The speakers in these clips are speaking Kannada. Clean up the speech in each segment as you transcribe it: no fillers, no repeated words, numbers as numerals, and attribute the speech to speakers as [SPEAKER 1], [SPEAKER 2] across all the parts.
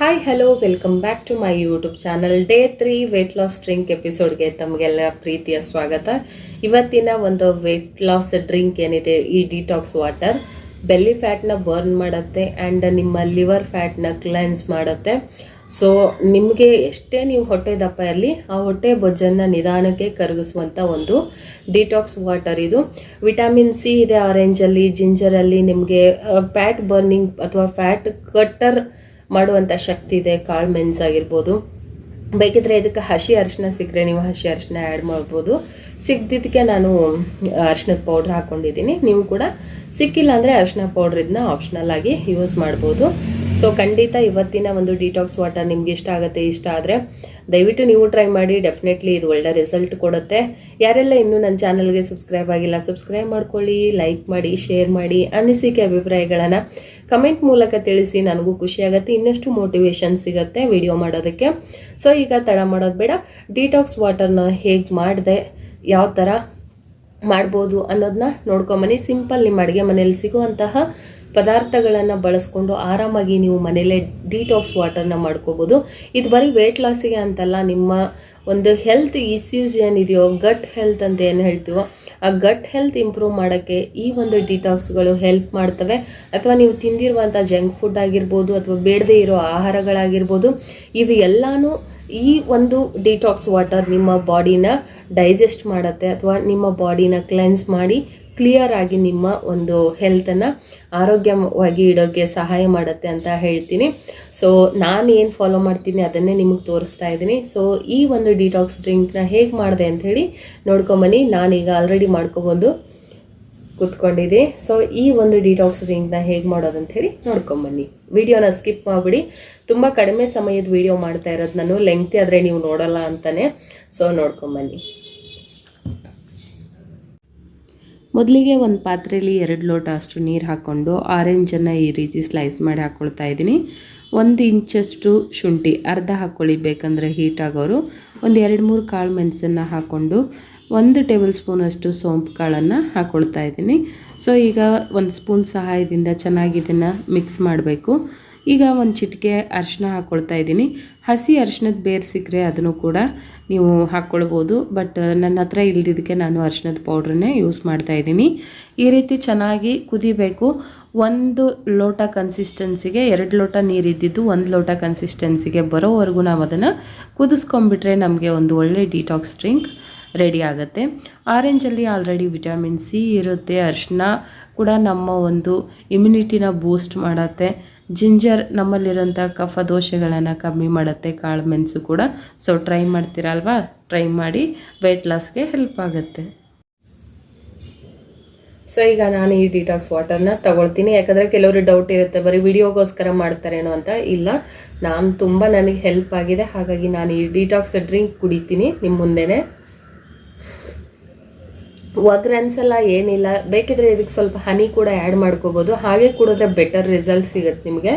[SPEAKER 1] Hi hello welcome back to my YouTube channel. Day 3 weight loss drink ಎಪಿಸೋಡ್ಗೆ ತಮಗೆಲ್ಲ ಪ್ರೀತಿಯ ಸ್ವಾಗತ. ಇವತ್ತಿನ ಒಂದು ವೇಟ್ ಲಾಸ್ ಡ್ರಿಂಕ್ ಏನಿದೆ, ಈ ಡಿಟಾಕ್ಸ್ ವಾಟರ್ ಬೆಲ್ಲಿ ಫ್ಯಾಟ್ನ ಬರ್ನ್ ಮಾಡುತ್ತೆ ಆ್ಯಂಡ್ ನಿಮ್ಮ ಲಿವರ್ ಫ್ಯಾಟ್ನ ಕ್ಲೆನ್ಸ್ ಮಾಡುತ್ತೆ. ಸೊ ನಿಮಗೆ ಎಷ್ಟೇ ನೀವು ಹೊಟ್ಟೆ ದಪ್ಪ ಇರಲಿ, ಆ ಹೊಟ್ಟೆ ಬೊಜ್ಜನ್ನು ನಿಧಾನಕ್ಕೆ ಕರಗಿಸುವಂಥ ಒಂದು ಡಿಟಾಕ್ಸ್ ವಾಟರ್ ಇದು. ವಿಟಮಿನ್ ಸಿ ಇದೆ ಆರೆಂಜಲ್ಲಿ, ಜಿಂಜರಲ್ಲಿ. ನಿಮಗೆ ಫ್ಯಾಟ್ ಬರ್ನಿಂಗ್ ಅಥವಾ ಫ್ಯಾಟ್ ಕಟ್ಟರ್ ಮಾಡುವಂಥ ಶಕ್ತಿ ಇದೆ. ಕಾಳು ಮೆಣಸು ಆಗಿರ್ಬೋದು. ಬೇಕಿದ್ರೆ ಇದಕ್ಕೆ ಹಸಿ ಅರಿಶಿನ ಸಿಕ್ಕರೆ ನೀವು ಹಸಿ ಅರಿಶಿನ ಆ್ಯಡ್ ಮಾಡ್ಬೋದು. ಸಿಕ್ಕಿದ್ದಕ್ಕೆ ನಾನು ಅರಿಶಿನದ ಪೌಡ್ರ್ ಹಾಕ್ಕೊಂಡಿದ್ದೀನಿ. ನೀವು ಕೂಡ ಸಿಕ್ಕಿಲ್ಲ ಅಂದರೆ ಅರಿಶಿನ ಪೌಡ್ರ್ ಇದನ್ನ ಆಪ್ಷನಲ್ ಆಗಿ ಯೂಸ್ ಮಾಡ್ಬೋದು. ಸೊ ಖಂಡಿತ ಇವತ್ತಿನ ಒಂದು ಡಿಟಾಕ್ಸ್ ವಾಟರ್ ನಿಮ್ಗೆ ಇಷ್ಟ ಆಗುತ್ತೆ. ಇಷ್ಟ ಆದರೆ ದಯವಿಟ್ಟು ನೀವು ಟ್ರೈ ಮಾಡಿ. ಡೆಫಿನೆಟ್ಲಿ ಇದು ಒಳ್ಳೆ ರಿಸಲ್ಟ್ ಕೊಡುತ್ತೆ. ಯಾರೆಲ್ಲ ಇನ್ನೂ ನನ್ನ ಚಾನಲ್ಗೆ ಸಬ್ಸ್ಕ್ರೈಬ್ ಆಗಿಲ್ಲ, ಸಬ್ಸ್ಕ್ರೈಬ್ ಮಾಡ್ಕೊಳ್ಳಿ, ಲೈಕ್ ಮಾಡಿ, ಶೇರ್ ಮಾಡಿ. ಅನಿಸಿಕೆ ಅಭಿಪ್ರಾಯಗಳನ್ನು ಕಮೆಂಟ್ ಮೂಲಕ ತಿಳಿಸಿ. ನನಗೂ ಖುಷಿ ಆಗುತ್ತೆ, ಇನ್ನಷ್ಟು ಮೋಟಿವೇಶನ್ ಸಿಗುತ್ತೆ ವಿಡಿಯೋ ಮಾಡೋದಕ್ಕೆ. ಸೊ ಈಗ ತಡ ಮಾಡೋದು ಬೇಡ, ಡಿಟಾಕ್ಸ್ ವಾಟರ್ನ ಹೇಗೆ ಮಾಡಿದೆ, ಯಾವ ಥರ ಮಾಡ್ಬೋದು ಅನ್ನೋದನ್ನ ನೋಡ್ಕೊಂಬನ್ನಿ. ಸಿಂಪಲ್ ನಿಮ್ಮ ಅಡುಗೆ ಮನೇಲಿ ಸಿಗುವಂತಹ ಪದಾರ್ಥಗಳನ್ನು ಬಳಸ್ಕೊಂಡು ಆರಾಮಾಗಿ ನೀವು ಮನೇಲೆ ಡಿಟಾಕ್ಸ್ ವಾಟರ್ನ ಮಾಡ್ಕೋಬೋದು. ಇದು ಬರೀ ವೇಟ್ ಲಾಸಿಗೆ ಅಂತಲ್ಲ, ನಿಮ್ಮ ಒಂದು ಹೆಲ್ತ್ ಇಶ್ಯೂಸ್ ಏನಿದೆಯೋ, ಗಟ್ ಹೆಲ್ತ್ ಅಂತ ಏನು ಹೇಳ್ತೀವೋ, ಆ ಗಟ್ ಹೆಲ್ತ್ ಇಂಪ್ರೂವ್ ಮಾಡೋಕ್ಕೆ ಈ ಒಂದು ಡಿಟಾಕ್ಸ್ಗಳು ಹೆಲ್ಪ್ ಮಾಡ್ತವೆ. ಅಥವಾ ನೀವು ತಿಂದಿರುವಂಥ ಜಂಕ್ ಫುಡ್ ಆಗಿರ್ಬೋದು, ಅಥವಾ ಬೇಡದೇ ಇರೋ ಆಹಾರಗಳಾಗಿರ್ಬೋದು, ಇದು ಎಲ್ಲನೂ ಈ ಒಂದು ಡಿಟಾಕ್ಸ್ ವಾಟರ್ ನಿಮ್ಮ ಬಾಡಿನ ಡೈಜೆಸ್ಟ್ ಮಾಡುತ್ತೆ, ಅಥವಾ ನಿಮ್ಮ ಬಾಡಿನ ಕ್ಲೆನ್ಸ್ ಮಾಡಿ ಕ್ಲಿಯರ್ ಆಗಿ ನಿಮ್ಮ ಒಂದು ಹೆಲ್ತನ್ನು ಆರೋಗ್ಯವಾಗಿ ಇಡೋಕ್ಕೆ ಸಹಾಯ ಮಾಡುತ್ತೆ ಅಂತ ಹೇಳ್ತೀನಿ. ಸೊ ನಾನು ಏನು ಫಾಲೋ ಮಾಡ್ತೀನಿ ಅದನ್ನೇ ನಿಮಗೆ ತೋರಿಸ್ತಾ ಇದ್ದೀನಿ. ಸೊ ಈ ಒಂದು ಡಿಟಾಕ್ಸ್ ಡ್ರಿಂಕ್ನ ಹೇಗೆ ಮಾಡಿದೆ ಅಂಥೇಳಿ ನೋಡ್ಕೊಂಬನ್ನಿ. ನಾನೀಗ ಆಲ್ರೆಡಿ ಮಾಡ್ಕೊಬಂದು ಕೂತ್ಕೊಂಡಿದ್ದೆ. ಸೊ ಈ ಒಂದು ಡಿಟಾಕ್ಸ್ ಡ್ರಿಂಕ್ನ ಹೇಗೆ ಮಾಡೋದಂತ ಹೇಳಿ ನೋಡ್ಕೊಂಬನ್ನಿ. ವಿಡಿಯೋನ ಸ್ಕಿಪ್ ಮಾಡಿಬಿಡಿ. ತುಂಬ ಕಡಿಮೆ ಸಮಯದ ವಿಡಿಯೋ ಮಾಡ್ತಾ ಇರೋದು ನಾನು, ಲೆಂಗ್ತಿ ಆದರೆ ನೀವು ನೋಡೋಲ್ಲ ಅಂತಾನೆ. ಸೊ ನೋಡ್ಕೊಂಬನ್ನಿ. ಮೊದಲಿಗೆ ಒಂದು ಪಾತ್ರೆಯಲ್ಲಿ 2 ಲೋಟ ಅಷ್ಟು ನೀರು ಹಾಕ್ಕೊಂಡು ಆರೆಂಜನ್ನು ಈ ರೀತಿ ಸ್ಲೈಸ್ ಮಾಡಿ ಹಾಕ್ಕೊಳ್ತಾ ಇದ್ದೀನಿ. 1 ಇಂಚಷ್ಟು ಶುಂಠಿ ಅರ್ಧ ಹಾಕ್ಕೊಳ್ಳಿ, ಬೇಕಂದರೆ ಹೀಟ್ ಆಗೋರು. ಒಂದು 2-3 ಕಾಳು ಮೆಣಸನ್ನು ಹಾಕ್ಕೊಂಡು 1 ಟೇಬಲ್ ಸ್ಪೂನಷ್ಟು ಸೋಂಪು ಕಾಳನ್ನು ಹಾಕ್ಕೊಳ್ತಾ ಇದ್ದೀನಿ. ಸೊ ಈಗ 1 ಸ್ಪೂನ್ ಸಹಾಯದಿಂದ ಚೆನ್ನಾಗಿ ಇದನ್ನು ಮಿಕ್ಸ್ ಮಾಡಬೇಕು. ಈಗ 1 ಚಿಟಿಕೆ ಅರಿಶಿನ ಹಾಕ್ಕೊಳ್ತಾ ಇದ್ದೀನಿ. ಹಸಿ ಅರಿಶಿನದ ಬೇರು ಸಿಕ್ಕರೆ ಅದನ್ನು ಕೂಡ ನೀವು ಹಾಕ್ಕೊಳ್ಬೋದು, ಬಟ್ ನನ್ನ ಹತ್ರ ಇಲ್ದಿದ್ದಕ್ಕೆ ನಾನು ಅರಿಶಿನದ ಪೌಡ್ರನ್ನೇ ಯೂಸ್ ಮಾಡ್ತಾ ಇದ್ದೀನಿ. ಈ ರೀತಿ ಚೆನ್ನಾಗಿ ಕುದಿಬೇಕು. 1 ಲೋಟ ಕನ್ಸಿಸ್ಟೆನ್ಸಿಗೆ 2 ಲೋಟ ನೀರಿದ್ದಿದ್ದು 1 ಲೋಟ ಕನ್ಸಿಸ್ಟೆನ್ಸಿಗೆ ಬರೋವರೆಗೂ ನಾವು ಅದನ್ನು ಕುದಿಸ್ಕೊಂಡ್ಬಿಟ್ರೆ ನಮಗೆ ಒಂದು ಒಳ್ಳೆ ಡಿಟಾಕ್ಸ್ ಡ್ರಿಂಕ್ ರೆಡಿ ಆಗುತ್ತೆ. ಆರೆಂಜಲ್ಲಿ ಆಲ್ರೆಡಿ ವಿಟಮಿನ್ ಸಿ ಇರುತ್ತೆ. ಅರಿಶಿನ ಕೂಡ ನಮ್ಮ ಒಂದು ಇಮ್ಯುನಿಟಿನ ಬೂಸ್ಟ್ ಮಾಡುತ್ತೆ. ಜಿಂಜರ್ ನಮ್ಮಲ್ಲಿರೋಂಥ ಕಫ ದೋಷಗಳನ್ನು ಕಮ್ಮಿ ಮಾಡುತ್ತೆ. ಕಾಳು ಮೆಣಸು ಕೂಡ. ಸೊ ಟ್ರೈ ಮಾಡ್ತೀರಲ್ವಾ, ಟ್ರೈ ಮಾಡಿ, ವೆಯ್ಟ್ ಲಾಸ್ಗೆ ಹೆಲ್ಪ್ ಆಗುತ್ತೆ. ಸೊ ಈಗ ನಾನು ಈ ಡಿಟಾಕ್ಸ್ ವಾಟರ್ನ ತಗೊಳ್ತೀನಿ. ಯಾಕಂದರೆ ಕೆಲವರು ಡೌಟ್ ಇರುತ್ತೆ, ಬರೀ ವಿಡಿಯೋಗೋಸ್ಕರ ಮಾಡ್ತಾರೇನೋ ಅಂತ. ಇಲ್ಲ, ನನಗೆ ಹೆಲ್ಪ್ ಆಗಿದೆ, ಹಾಗಾಗಿ ನಾನು ಈ ಡಿಟಾಕ್ಸ್ ಡ್ರಿಂಕ್ ಕುಡಿತೀನಿ ನಿಮ್ಮ ಮುಂದೆನೇ. ಒಗ್ರನ್ಸಲ್ಲ, ಏನಿಲ್ಲ. ಬೇಕಿದ್ರೆ ಇದಕ್ಕೆ ಸ್ವಲ್ಪ ಹನಿ ಕೂಡ ಆ್ಯಡ್ ಮಾಡ್ಕೋಬೋದು. ಹಾಗೆ ಕುಡಿದ್ರೆ ಬೆಟರ್ ರಿಸಲ್ಟ್ ಸಿಗುತ್ತೆ ನಿಮಗೆ.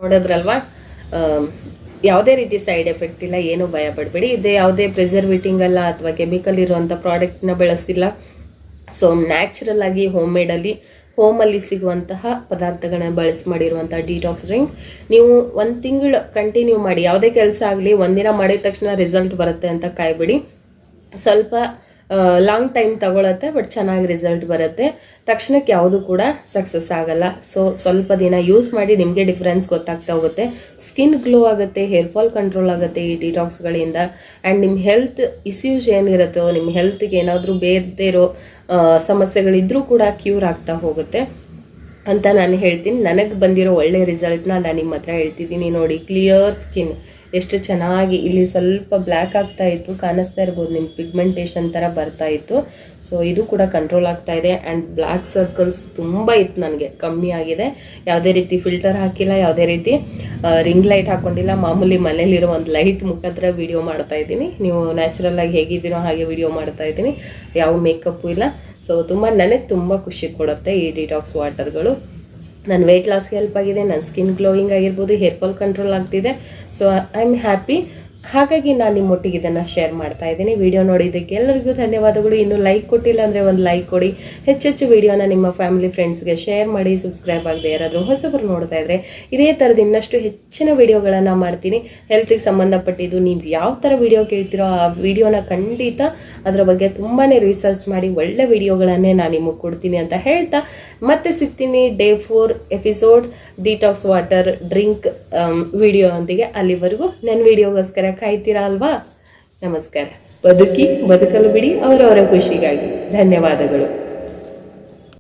[SPEAKER 1] ನೋಡಿದ್ರಲ್ವಾ, ಯಾವುದೇ ರೀತಿ ಸೈಡ್ ಎಫೆಕ್ಟ್ ಇಲ್ಲ, ಏನೂ ಭಯ ಪಡಬೇಡಿ. ಇದು ಯಾವುದೇ ಪ್ರಿಸರ್ವೇಟಿಂಗ್ ಅಲ್ಲ ಅಥವಾ ಕೆಮಿಕಲ್ ಇರುವಂಥ ಪ್ರಾಡಕ್ಟ್ನ ಬಳಸಿಲ್ಲ. ಸೊ ನ್ಯಾಚುರಲ್ ಆಗಿ ಹೋಮಲ್ಲಿ ಸಿಗುವಂತಹ ಪದಾರ್ಥಗಳನ್ನ ಬಳಸಿ ಮಾಡಿರುವಂಥ ಡಿಟಾಕ್ಸ್ ಡ್ರಿಂಕ್. ನೀವು 1 ತಿಂಗಳು ಕಂಟಿನ್ಯೂ ಮಾಡಿ, ಯಾವುದೇ ಕೆಲಸ ಆಗಲಿ ಒಂದಿನ ಮಾಡಿದ ತಕ್ಷಣ ರಿಸಲ್ಟ್ ಬರುತ್ತೆ ಅಂತ ಕಾಯ್ಬೇಡಿ. ಸ್ವಲ್ಪ ಲಾಂಗ್ ಟೈಮ್ ತಗೊಳತ್ತೆ, ಬಟ್ ಚೆನ್ನಾಗಿ ರಿಸಲ್ಟ್ ಬರುತ್ತೆ. ತಕ್ಷಣಕ್ಕೆ ಯಾವುದು ಕೂಡ ಸಕ್ಸಸ್ ಆಗಲ್ಲ. ಸೊ ಸ್ವಲ್ಪ ದಿನ ಯೂಸ್ ಮಾಡಿ, ನಿಮಗೆ ಡಿಫ್ರೆನ್ಸ್ ಗೊತ್ತಾಗ್ತಾ ಹೋಗುತ್ತೆ. ಸ್ಕಿನ್ ಗ್ಲೋ ಆಗುತ್ತೆ, ಹೇರ್ ಫಾಲ್ ಕಂಟ್ರೋಲ್ ಆಗುತ್ತೆ ಈ ಡಿಟಾಕ್ಸ್ಗಳಿಂದ. ಆ್ಯಂಡ್ ನಿಮ್ಮ ಹೆಲ್ತ್ ಇಶ್ಯೂಸ್ ಏನಿರುತ್ತೋ, ನಿಮ್ಮ ಹೆಲ್ತ್ಗೆ ಏನಾದರೂ ಬೇರೆ ಇರೋ ಸಮಸ್ಯೆಗಳಿದ್ರೂ ಕೂಡ ಕ್ಯೂರ್ ಆಗ್ತಾ ಹೋಗುತ್ತೆ ಅಂತ ನಾನು ಹೇಳ್ತೀನಿ. ನನಗೆ ಬಂದಿರೋ ಒಳ್ಳೆ ರಿಸಲ್ಟ್ನ ನಾನು ನಿಮ್ಮ ಹತ್ರ ಹೇಳ್ತಿದ್ದೀನಿ. ನೋಡಿ, ಕ್ಲಿಯರ್ ಸ್ಕಿನ್, ಎಷ್ಟು ಚೆನ್ನಾಗಿ ಇಲ್ಲಿ ಸ್ವಲ್ಪ ಬ್ಲ್ಯಾಕ್ ಆಗ್ತಾ ಇತ್ತು, ಕಾಣಿಸ್ತಾ ಇರ್ಬೋದು ನಿಮ್ಮ ಪಿಗ್ಮೆಂಟೇಷನ್ ಥರ ಬರ್ತಾ ಇತ್ತು. ಸೊ ಇದು ಕೂಡ ಕಂಟ್ರೋಲ್ ಆಗ್ತಾ ಇದೆ. ಆ್ಯಂಡ್ ಬ್ಲ್ಯಾಕ್ ಸರ್ಕಲ್ಸ್ ತುಂಬ ಇತ್ತು, ನನಗೆ ಕಮ್ಮಿ ಆಗಿದೆ. ಯಾವುದೇ ರೀತಿ ಫಿಲ್ಟರ್ ಹಾಕಿಲ್ಲ, ಯಾವುದೇ ರೀತಿ ರಿಂಗ್ ಲೈಟ್ ಹಾಕೊಂಡಿಲ್ಲ, ಮಾಮೂಲಿ ಮನೇಲಿರೋ ಒಂದು ಲೈಟ್ ಮುಖಾಂತರ ವಿಡಿಯೋ ಮಾಡ್ತಾ ಇದ್ದೀನಿ. ನೀವು ನ್ಯಾಚುರಲ್ ಆಗಿ ಹೇಗಿದ್ದೀನೋ ಹಾಗೆ ವಿಡಿಯೋ ಮಾಡ್ತಾ ಇದ್ದೀನಿ, ಯಾವ ಮೇಕಪ್ಪು ಇಲ್ಲ. ಸೊ ನನಗೆ ತುಂಬ ಖುಷಿ ಕೊಡುತ್ತೆ ಈ ಡಿಟಾಕ್ಸ್ ವಾಟರ್ಗಳು. ನನ್ನ ವೆಯ್ಟ್ ಲಾಸ್ಗೆ ಹೆಲ್ಪ್ ಆಗಿದೆ, ನನ್ನ ಸ್ಕಿನ್ ಗ್ಲೋಯಿಂಗ್ ಆಗಿರ್ಬೋದು, ಹೇರ್ ಫಾಲ್ ಕಂಟ್ರೋಲ್ ಆಗ್ತಿದೆ. So I am happy. ಹಾಗಾಗಿ ನಾನು ನಿಮ್ಮೊಟ್ಟಿಗೆ ಇದನ್ನು ಶೇರ್ ಮಾಡ್ತಾ ಇದ್ದೀನಿ. ವಿಡಿಯೋ ನೋಡಿದ್ದಕ್ಕೆ ಎಲ್ಲರಿಗೂ ಧನ್ಯವಾದಗಳು. ಇನ್ನೂ ಲೈಕ್ ಕೊಟ್ಟಿಲ್ಲ ಅಂದರೆ ಒಂದು ಲೈಕ್ ಕೊಡಿ. ಹೆಚ್ಚೆಚ್ಚು ವಿಡಿಯೋನ ನಿಮ್ಮ ಫ್ಯಾಮಿಲಿ ಫ್ರೆಂಡ್ಸ್ಗೆ ಶೇರ್ ಮಾಡಿ. ಸಬ್ಸ್ಕ್ರೈಬ್ ಆಗದೆ ಯಾರಾದರೂ ಹೊಸಬರು ನೋಡ್ತಾ ಇದ್ರೆ ಇದೇ ಥರದ ಇನ್ನಷ್ಟು ಹೆಚ್ಚಿನ ವಿಡಿಯೋಗಳನ್ನು ಮಾಡ್ತೀನಿ. ಹೆಲ್ತಿಗೆ ಸಂಬಂಧಪಟ್ಟಿದ್ದು ನೀವು ಯಾವ ಥರ ವಿಡಿಯೋ ಕೇಳ್ತಿರೋ ಆ ವಿಡಿಯೋನ ಖಂಡಿತ ಅದರ ಬಗ್ಗೆ ತುಂಬಾ ರಿಸರ್ಚ್ ಮಾಡಿ ಒಳ್ಳೆ ವಿಡಿಯೋಗಳನ್ನೇ ನಾನು ನಿಮಗೆ ಕೊಡ್ತೀನಿ ಅಂತ ಹೇಳ್ತಾ ಮತ್ತೆ ಸಿಗ್ತೀನಿ day 4 episode detox water drink video ಒಂದಿಗೆ. ಅಲ್ಲಿವರೆಗೂ ನನ್ನ ವಿಡಿಯೋಗೋಸ್ಕರ ಕಾಯ್ತೀರಾ ಅಲ್ವಾ? ನಮಸ್ಕಾರ. ಬದುಕಲು ಬಿಡಿ ಅವರವರ ಖುಷಿಗಾಗಿ. ಧನ್ಯವಾದಗಳು.